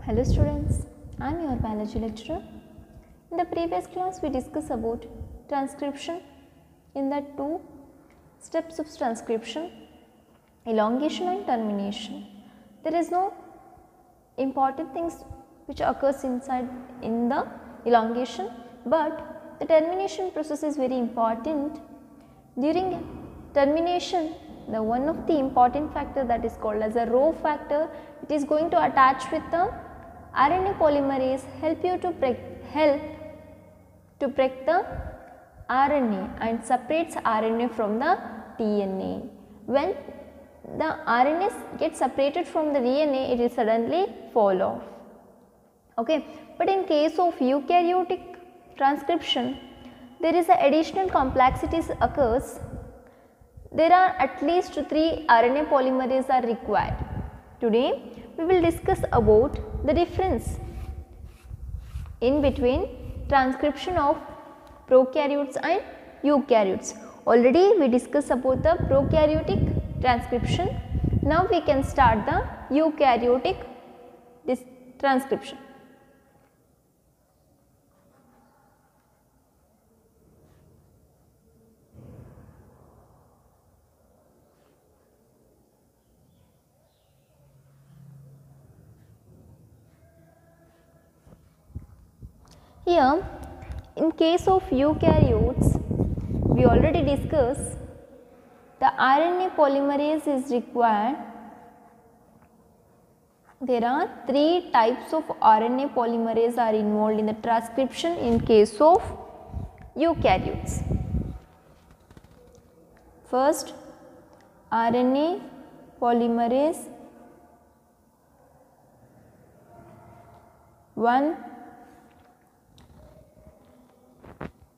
Hello students, I am your biology lecturer. In the previous class we discussed about transcription. In the two steps of transcription, elongation and termination. There is no important things which occurs inside in the elongation, but the termination process is very important. During termination, the one of the important factor that is called as a Rho factor, it is going to attach with the RNA polymerase, help to break the RNA and separates RNA from the DNA. When the RNA gets separated from the DNA, it will suddenly fall off. Okay, but in case of eukaryotic transcription, there is a additional complexities occurs. There are at least 3 RNA polymerase are required. Today we will discuss about the difference in between transcription of prokaryotes and eukaryotes. Already we discussed about the prokaryotic transcription. Now we can start the eukaryotic transcription. Here, in case of eukaryotes, we already discussed the RNA polymerase is required. There are 3 types of RNA polymerase are involved in the transcription in case of eukaryotes. First, RNA polymerase 1,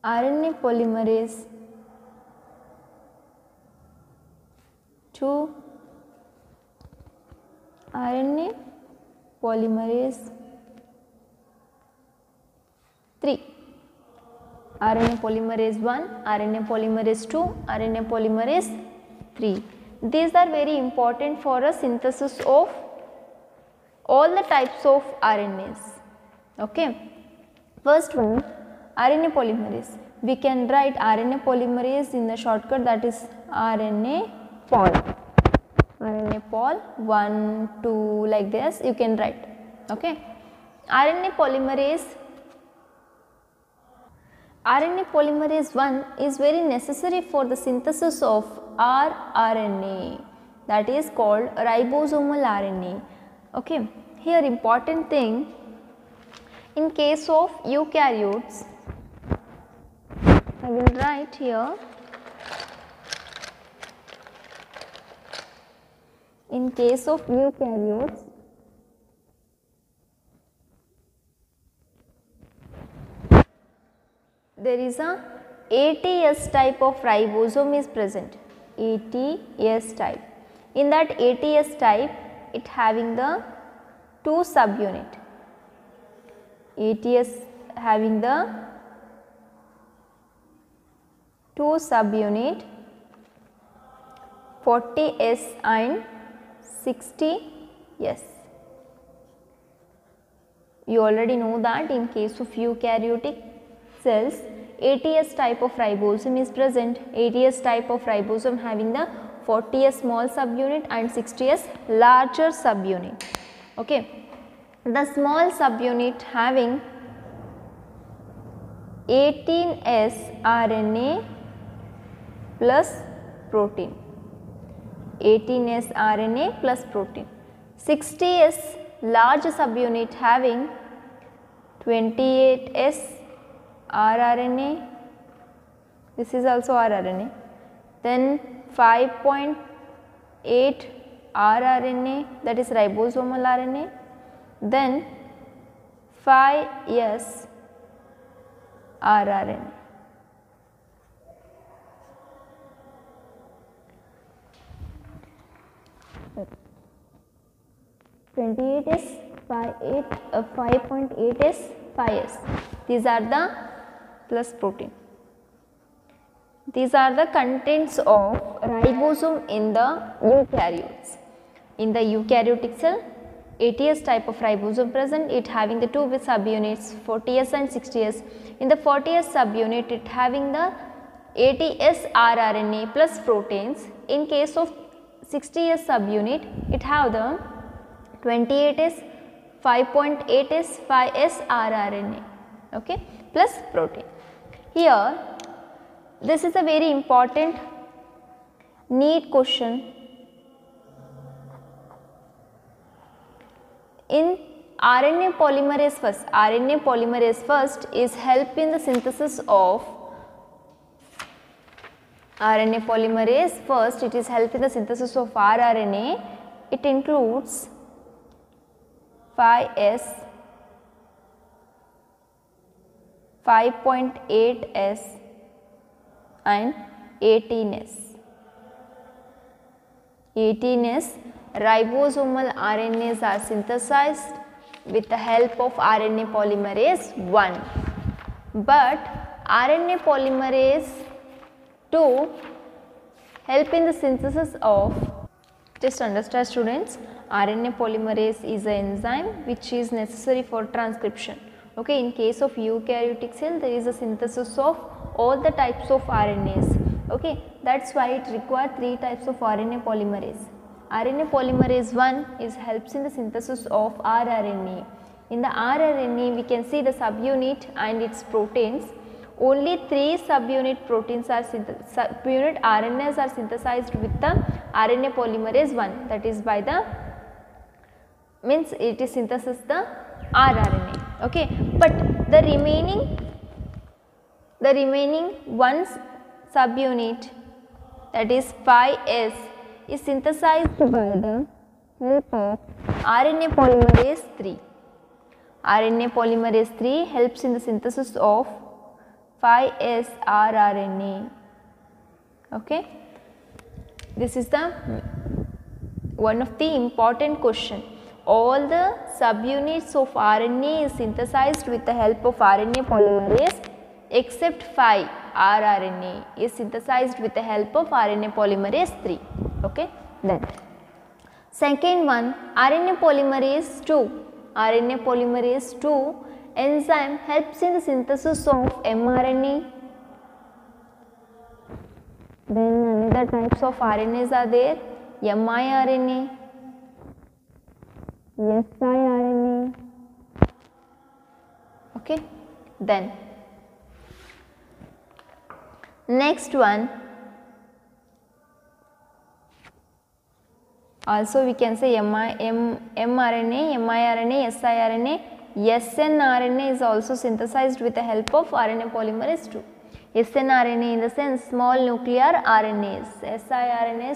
RNA polymerase 2, RNA polymerase 3, RNA polymerase 1, RNA polymerase 2, RNA polymerase 3. These are very important for a synthesis of all the types of RNAs. Okay. First one, RNA polymerase. We can write RNA polymerase in the shortcut, that is RNA pol. RNA pol 1, 2 like this you can write. Okay. RNA polymerase 1 is very necessary for the synthesis of rRNA, that is called ribosomal RNA. Okay. Here important thing, in case of eukaryotes, I will write here, in case of eukaryotes, there is a ATS type of ribosome is present, ATS type. In that ATS type, it having the 2 subunit, ATS having the 2 subunit 40S and 60S. You already know that in case of eukaryotic cells, ATS type of ribosome is present. ATS type of ribosome having the 40S small subunit and 60S larger subunit. Okay. The small subunit having 18S RNA plus protein, 18S RNA plus protein. 60S large subunit having 28S rRNA, this is also rRNA, then 5.8 rRNA, that is ribosomal RNA, then 5S rRNA. S 5.8S 5S. These are the plus protein. These are the contents of ribosome in the eukaryotes. In the eukaryotic cell, 80S type of ribosome present, it having the two subunits 40S and 60S. In the 40S subunit, it having the 80S rRNA plus proteins. In case of 60S subunit, it have the 28S, 5.8S, 5S rRNA, okay, plus protein. Here, this is a very important NEET question. In RNA polymerase first is help in the synthesis of RNA polymerase first, it is help in the synthesis of rRNA. It includes 5S, 5.8S and 18S. 18S ribosomal RNAs are synthesized with the help of RNA polymerase 1, but RNA polymerase 2 help in the synthesis of, just understand students, RNA polymerase is an enzyme which is necessary for transcription. Okay, in case of eukaryotic cell, there is a synthesis of all the types of RNAs. Okay, that's why it requires 3 types of RNA polymerase. RNA polymerase 1 is helps in the synthesis of rRNA. In the rRNA, we can see the subunit and its proteins. Only 3 subunit proteins are subunit RNAs are synthesized with the RNA polymerase 1, that is by the means it is synthesis the rRNA. Okay, but the remaining one subunit, that is 5S, is synthesized by the help of RNA polymerase 3. RNA polymerase 3 helps in the synthesis of 5S rRNA. Okay, this is the one of the important question. All the subunits of RNA is synthesized with the help of RNA polymerase except 5 rRNA is synthesized with the help of RNA polymerase 3. Okay, then second one, RNA polymerase 2. RNA polymerase 2 enzyme helps in the synthesis of mRNA. Then another types of RNAs are there, miRNA, siRNA. Okay, then next one, also we can say mRNA, miRNA, siRNA, snRNA is also synthesized with the help of RNA polymerase 2. snRNA in the sense small nuclear RNAs, siRNA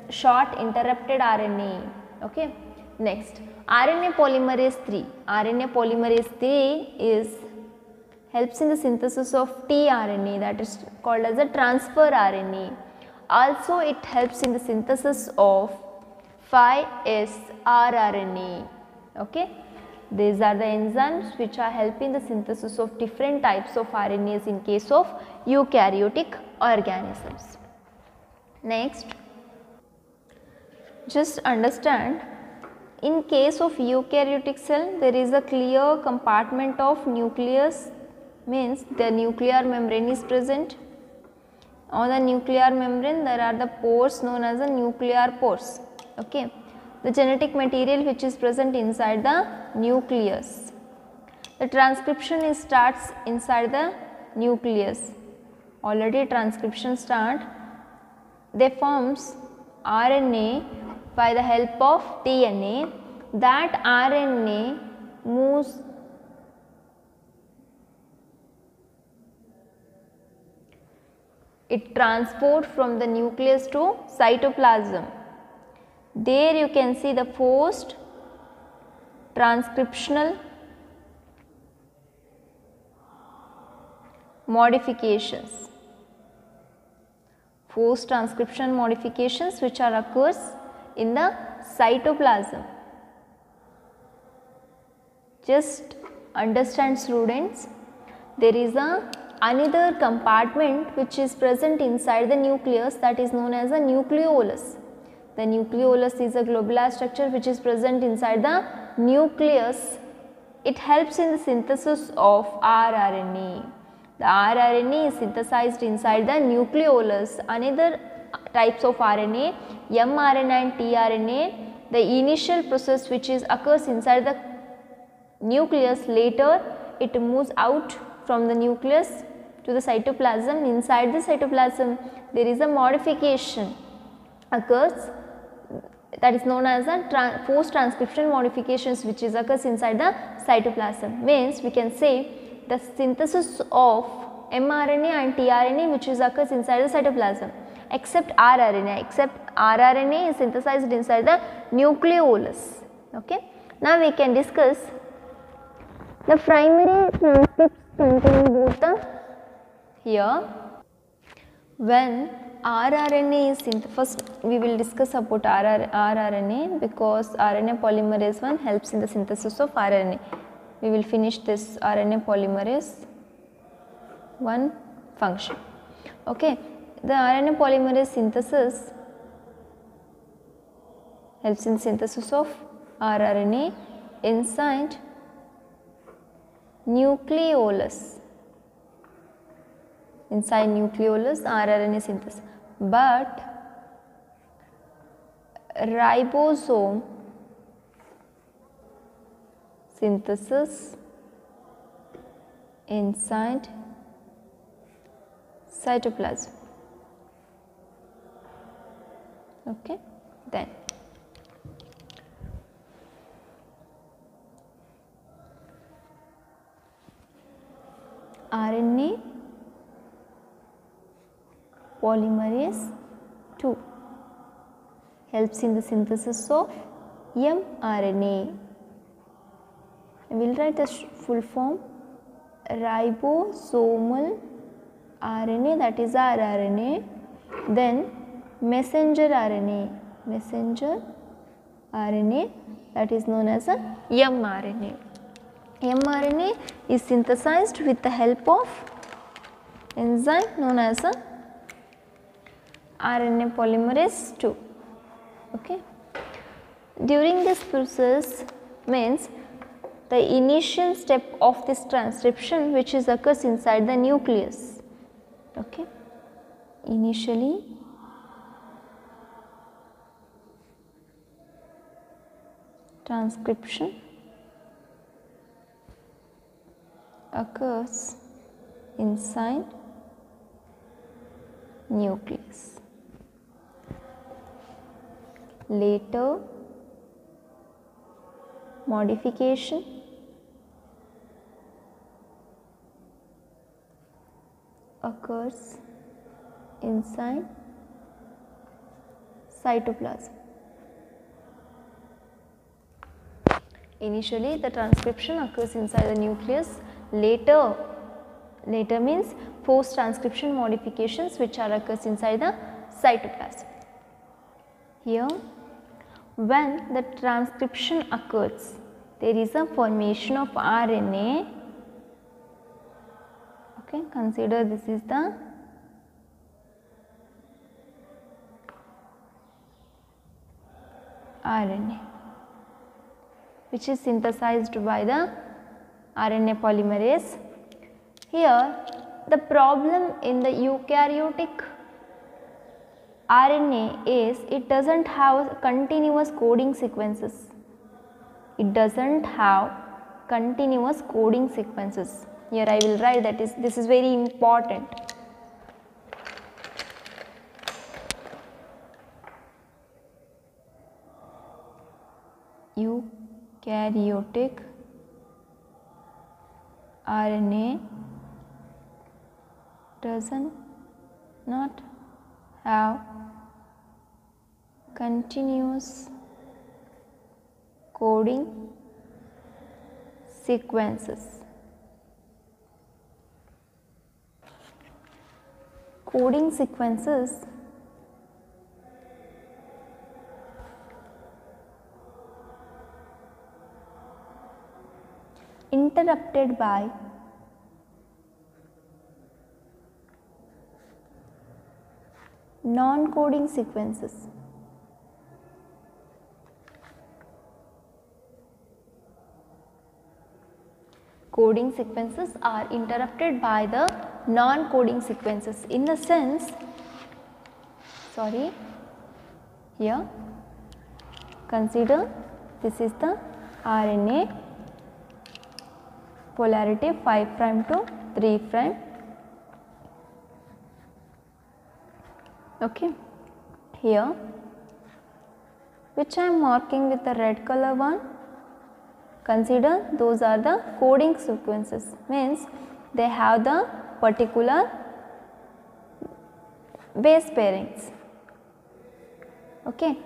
short interrupted RNA. Okay. Next, RNA polymerase 3. RNA polymerase 3 helps in the synthesis of tRNA, that is called as a transfer RNA. Also it helps in the synthesis of 5S rRNA. Okay. These are the enzymes which are helping the synthesis of different types of RNAs in case of eukaryotic organisms. Next, just understand, in case of eukaryotic cell, there is a clear compartment of nucleus, means the nuclear membrane is present. On the nuclear membrane, there are the pores known as the nuclear pores. Okay. The genetic material which is present inside the nucleus. The transcription starts inside the nucleus. Already transcription start. They forms RNA by the help of DNA. That RNA moves it transport from the nucleus to cytoplasm. There you can see the post transcriptional modifications. Post transcription modifications which are occurs in the cytoplasm. Just understand students, there is another compartment which is present inside the nucleus, that is known as a nucleolus. The nucleolus is a globular structure which is present inside the nucleus. It helps in the synthesis of rRNA. The rRNA is synthesized inside the nucleolus. Another types of RNA, mRNA and tRNA, the initial process which occurs inside the nucleus, later it moves out from the nucleus to the cytoplasm. Inside the cytoplasm there is a modification occurs, that is known as the post transcription modifications which occurs inside the cytoplasm. Means we can say the synthesis of mRNA and tRNA which occurs inside the cytoplasm, except rRNA is synthesized inside the nucleolus. Okay. Now we can discuss the primary transcripts containing both the here. When rRNA is first we will discuss about rRNA, because RNA polymerase 1 helps in the synthesis of RNA. We will finish this RNA polymerase 1 function. Okay. The RNA polymerase synthesis helps in synthesis of rRNA inside nucleolus. Inside nucleolus rRNA synthesis, but ribosome synthesis inside cytoplasm. Okay. Then RNA polymerase 2 helps in the synthesis of mRNA. I will write the full form: ribosomal RNA, that is rRNA, then messenger RNA, that is known as a mRNA. mRNA is synthesized with the help of enzyme known as a RNA polymerase 2. Okay. During this process, means the initial step of this transcription which occurs inside the nucleus. Okay. Initially transcription occurs inside nucleus. Later modification occurs inside cytoplasm. Initially the transcription occurs inside the nucleus, later means post transcription modifications which occurs inside the cytoplasm. Here when the transcription occurs, there is a formation of RNA. Okay, consider this is the RNA which is synthesized by the RNA polymerase. Here the problem in the eukaryotic RNA is it does not have continuous coding sequences. Here I will write that this is very important. Eukaryotic RNA does not have continuous coding sequences. Coding sequences interrupted by non-coding sequences. coding sequences are interrupted by the non-coding sequences. In the sense, here consider this is the RNA polarity 5 prime to 3 prime. Okay, here which I am marking with the red color one, consider those are the coding sequences, means they have the particular base pairings. Okay,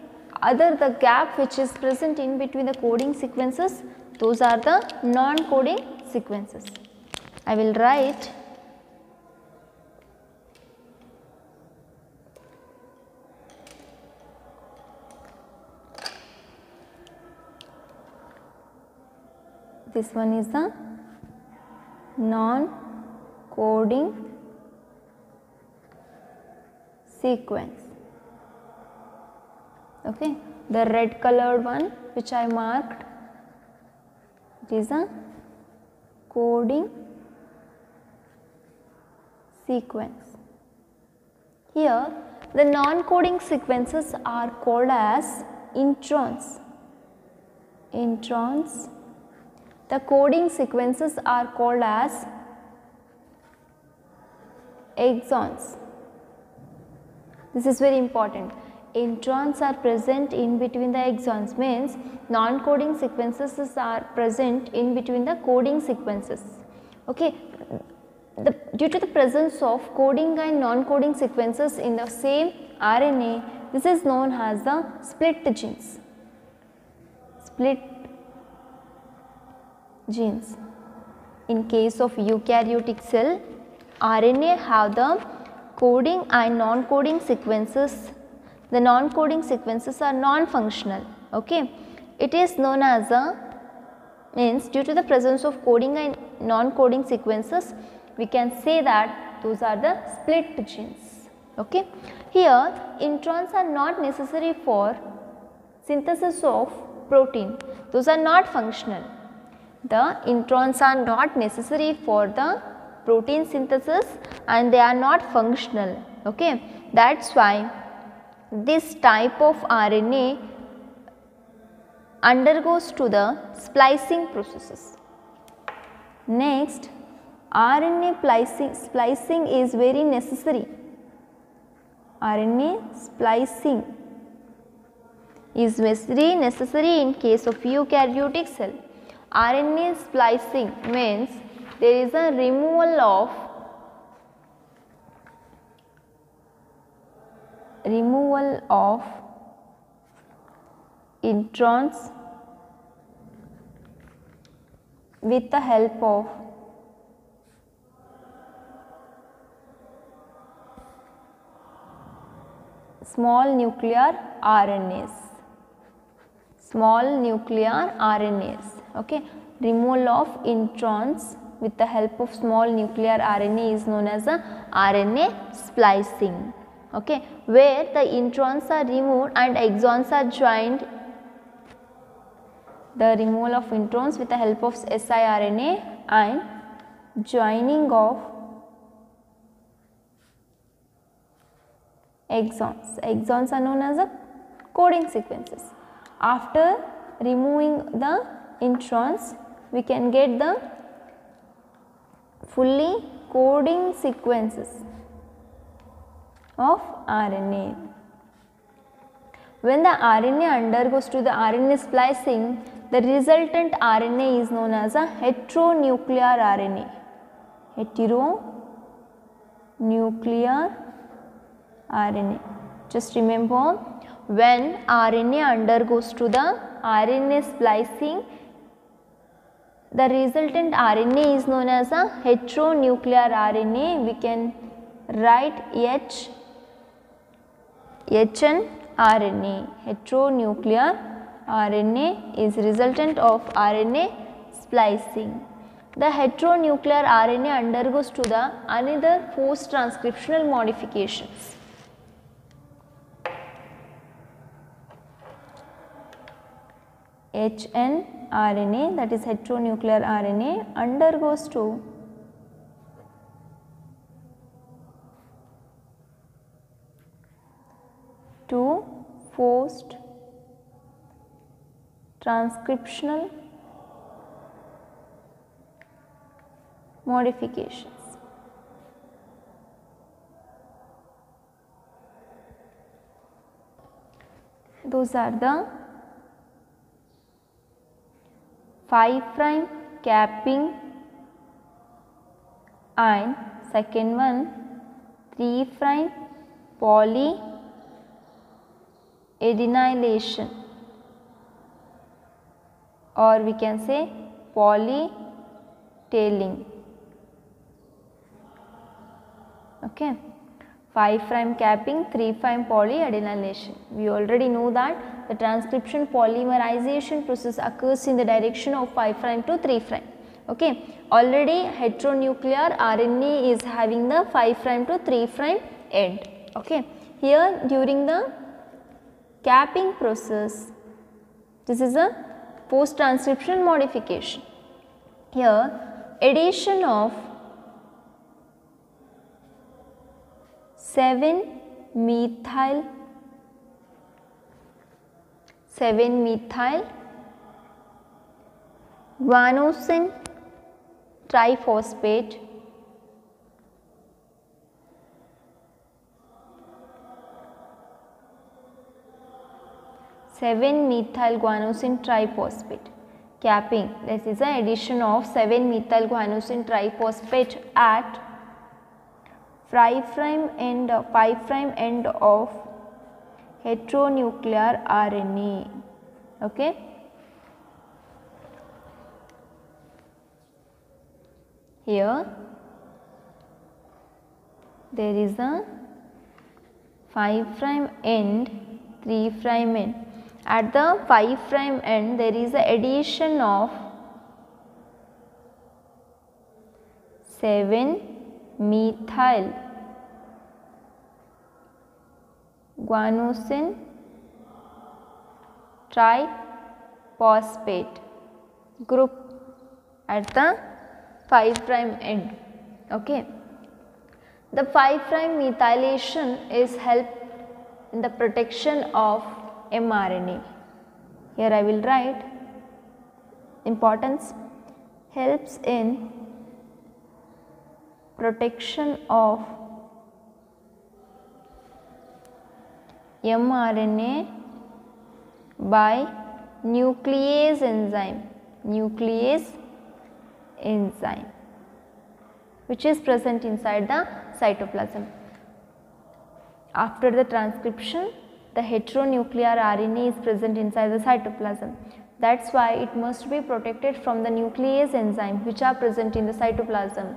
other the gap which is present in between the coding sequences, those are the non-coding sequences. I will write this one is the non-coding sequence. Okay, the red colored one which I marked, it is a coding sequence. Here the non-coding sequences are called as introns. Introns. The coding sequences are called as exons. This is very important. Introns are present in between the exons, means non-coding sequences are present in between the coding sequences. Okay, due to the presence of coding and non-coding sequences in the same RNA, this is known as the split genes. Split genes. In case of eukaryotic cell, RNA have the coding and non-coding sequences. The non-coding sequences are non-functional. Okay, it is known as a, means due to the presence of coding and non-coding sequences, we can say that those are the split genes. Okay, here introns are not necessary for synthesis of protein. Those are not functional. The introns are not necessary for the protein synthesis and they are not functional. Okay, that's why this type of RNA undergoes to the splicing processes. Next, RNA splicing is very necessary. RNA splicing is very necessary in case of eukaryotic cell. RNA splicing means there is a removal of introns with the help of small nuclear RNAs. Small nuclear RNAs. Okay, removal of introns with the help of small nuclear RNA is known as a RNA splicing. Okay, where the introns are removed and exons are joined. The removal of introns with the help of siRNA and joining of exons. Exons are known as the coding sequences. After removing the introns, we can get the fully coding sequences of RNA. When the RNA undergoes to the RNA splicing, the resultant RNA is known as a heteronuclear RNA. Heteronuclear RNA. Just remember, when RNA undergoes to the RNA splicing, the resultant RNA is known as a heteronuclear RNA. We can write HN RNA. Heteronuclear RNA is resultant of RNA splicing. The heteronuclear RNA undergoes to the another post transcriptional modifications. HN RNA, that is heteronuclear RNA, undergoes to forced transcriptional modifications. Those are the 5' capping and second one 3' polyadenylation, or we can say polytailing. Okay. 5' capping, 3' polyadenylation. We already know that the transcription polymerization process occurs in the direction of 5' to 3'. Okay. Already heteronuclear RNA is having the 5' to 3' end. Okay. Here during the capping process, this is a post transcription modification. Here addition of 7-methyl guanosine triphosphate capping. This is the addition of 7-methyl guanosine triphosphate at 5' end of heteronuclear RNA. Okay. Here there is a 5' end, 3' end. At the 5' end there is a addition of 7-methyl guanosine triphosphate group at the 5' end. Okay. The 5' methylation is help in the protection of mRNA. Here I will write importance: helps in protection of mRNA by nuclease enzyme which is present inside the cytoplasm. After the transcription, the heteronuclear RNA is present inside the cytoplasm. That's why it must be protected from the nuclease enzyme which are present in the cytoplasm.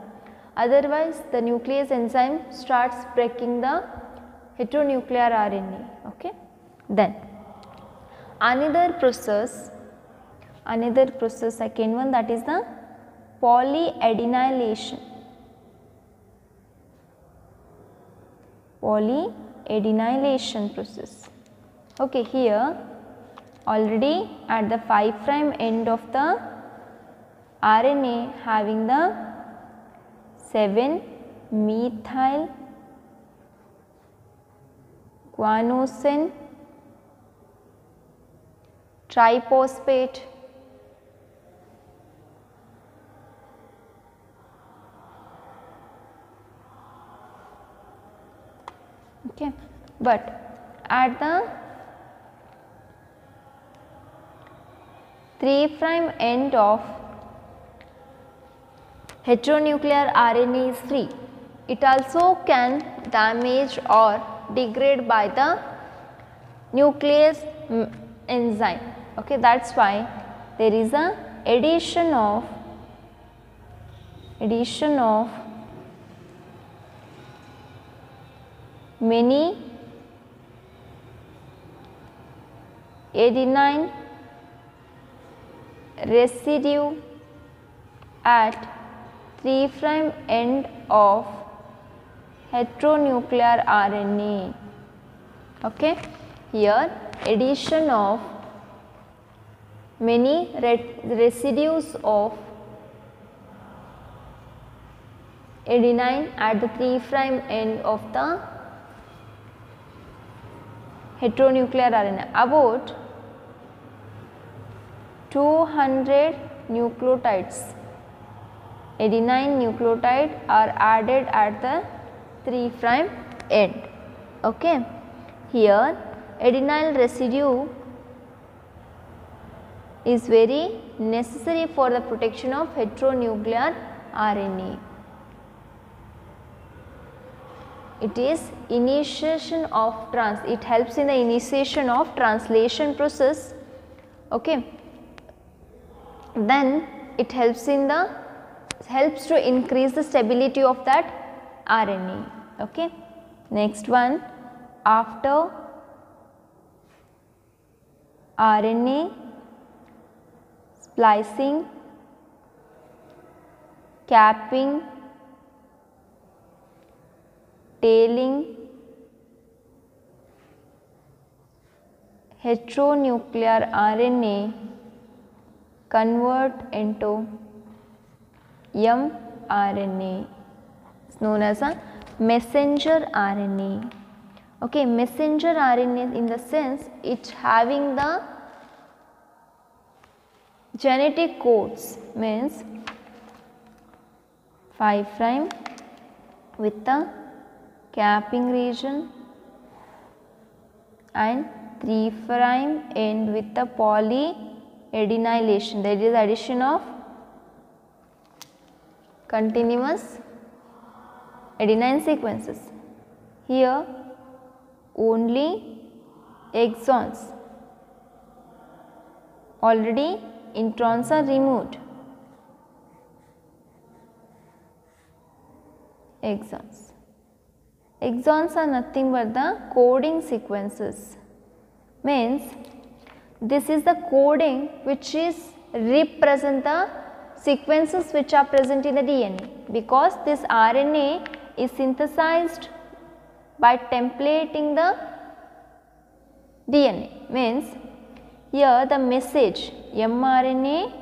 Otherwise, the nuclease enzyme starts breaking the heteronuclear RNA. Okay. Then another process, second one, that is the polyadenylation. Polyadenylation process. Okay, here already at the 5' end of the RNA having the 7-methyl guanosine triphosphate okay, but at the 3' end of heteronuclear RNA is free. It also can damage or degrade by the nuclease enzyme. Okay, that's why there is a addition of many adenine residue at 3' end of heteronuclear RNA. Okay, here addition of many residues of adenine at the 3' end of the heteronuclear RNA. About 200 nucleotides, adenine nucleotide are added at the 3' end. Okay. Here adenyl residue is very necessary for the protection of heteronuclear RNA. It is initiation of it helps in the initiation of translation process. Okay. Then it helps to increase the stability of that RNA. Okay. Next one, after RNA splicing, capping, tailing, heteronuclear RNA convert into mRNA. It's known as a messenger RNA. Okay, messenger RNA in the sense it having the genetic codes, means 5' with the capping region and 3' end with the polyadenylation, that is addition of continuous adenine sequences. Here only exons, already introns are removed. Exons are nothing but the coding sequences, means this is the coding which is represent the sequences which are present in the DNA, because this RNA is synthesized by templating the DNA, means here the message mRNA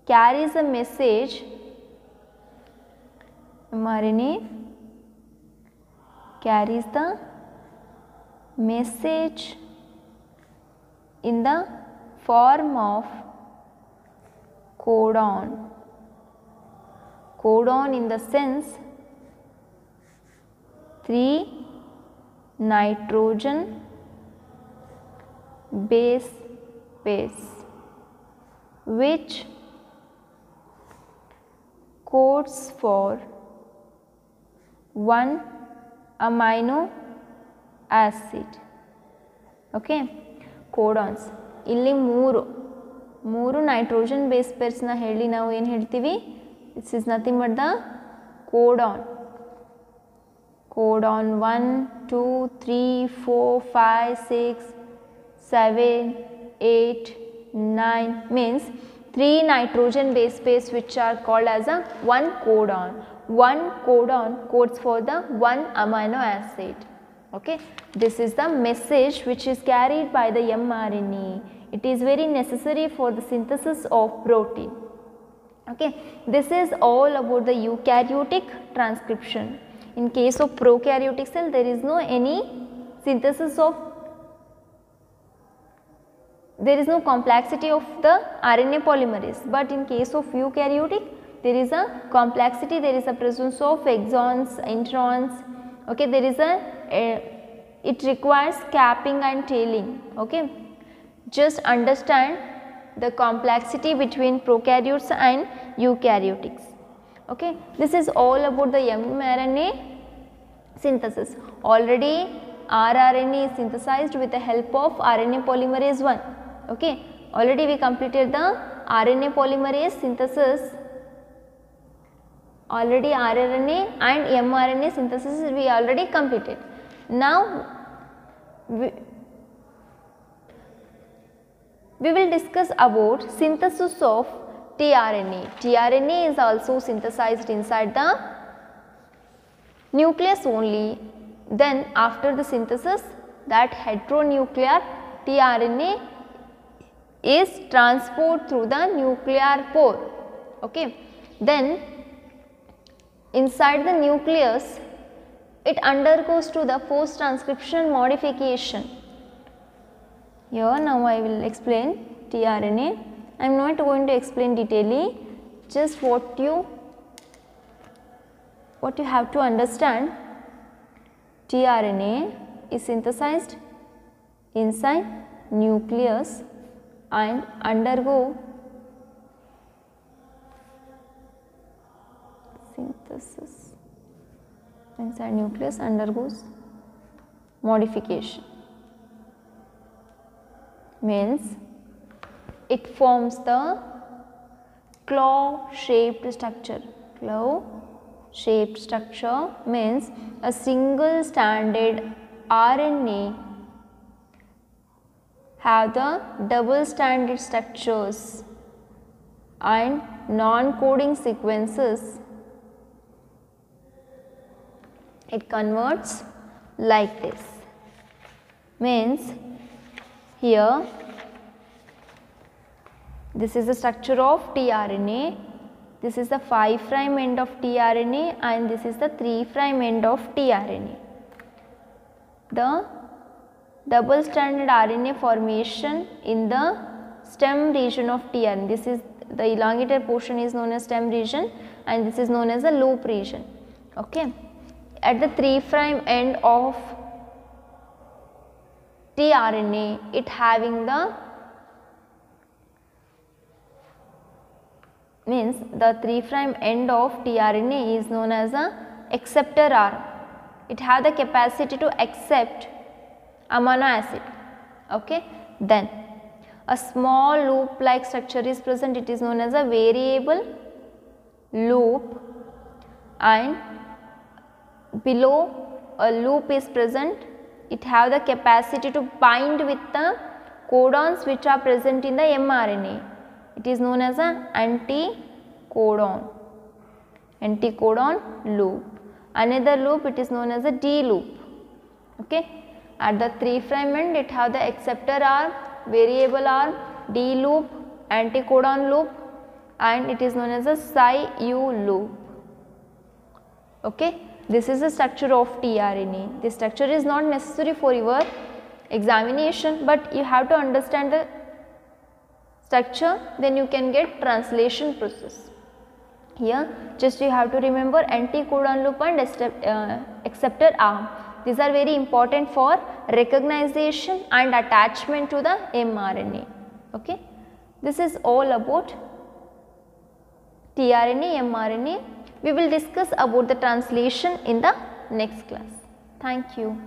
carries a message, mRNA carries the message in the form of codon. Codon in the sense 3 nitrogen base pairs, which codes for 1 amino acid. Okay, codons ಇಲ್ಲಿ ಮೂರು nitrogen base pairs ನ ಹೇಳಿ ನಾವು ಏನು ಹೇಳ್ತೀವಿ, this is nothing but the codon. Codon 1, 2, 3, 4, 5, 6, 7, 8, 9 means 3 nitrogen base pairs which are called as a one codon. One codon codes for the one amino acid. Okay, this is the message which is carried by the mRNA. It is very necessary for the synthesis of protein. Okay, this is all about the eukaryotic transcription. In case of prokaryotic cell, there is no any synthesis of, there is no complexity of the RNA polymerase, but in case of eukaryotic there is a complexity, there is a presence of exons, introns. Okay, there is it requires capping and tailing. Okay, just understand the complexity between prokaryotes and eukaryotics. Okay, this is all about the mRNA synthesis. Already rRNA is synthesized with the help of RNA polymerase 1. Okay, already we completed the RNA polymerase synthesis. Already rRNA and mRNA synthesis we already completed. Now we will discuss about synthesis of tRNA. tRNA is also synthesized inside the nucleus only. Then after the synthesis, that heteronuclear tRNA is transport through the nuclear pore. Okay. Then inside the nucleus it undergoes to the post transcription modification. Here now I will explain tRNA. I am not going to explain detailedly, just what you have to understand. tRNA is synthesized inside nucleus and undergo synthesis inside nucleus, undergoes modification, means it forms the claw shaped structure. Claw shaped structure means a single stranded RNA have the double stranded structures and non-coding sequences. It converts like this, means here this is the structure of tRNA, this is the 5' end of tRNA and this is the 3' end of tRNA. The double stranded RNA formation in the stem region of tRNA, this is the elongated portion is known as stem region and this is known as the loop region. Okay. At the 3' end of tRNA, it having the, means the 3' end of tRNA is known as a acceptor arm. It have the capacity to accept amino acid. Okay. Then a small loop like structure is present, it is known as a variable loop, and below a loop is present, it have the capacity to bind with the codons which are present in the mRNA. It is known as a anticodon loop. Another loop, it is known as a D loop. Okay. At the 3' end it have the acceptor arm, variable arm, D loop, anticodon loop, and it is known as a Psi-U loop. Okay. This is the structure of tRNA. This structure is not necessary for your examination, but you have to understand the structure, then you can get translation process. Here just you have to remember anticodon loop and acceptor arm. These are very important for recognition and attachment to the mRNA. Okay. This is all about tRNA, mRNA. We will discuss about the translation in the next class. Thank you.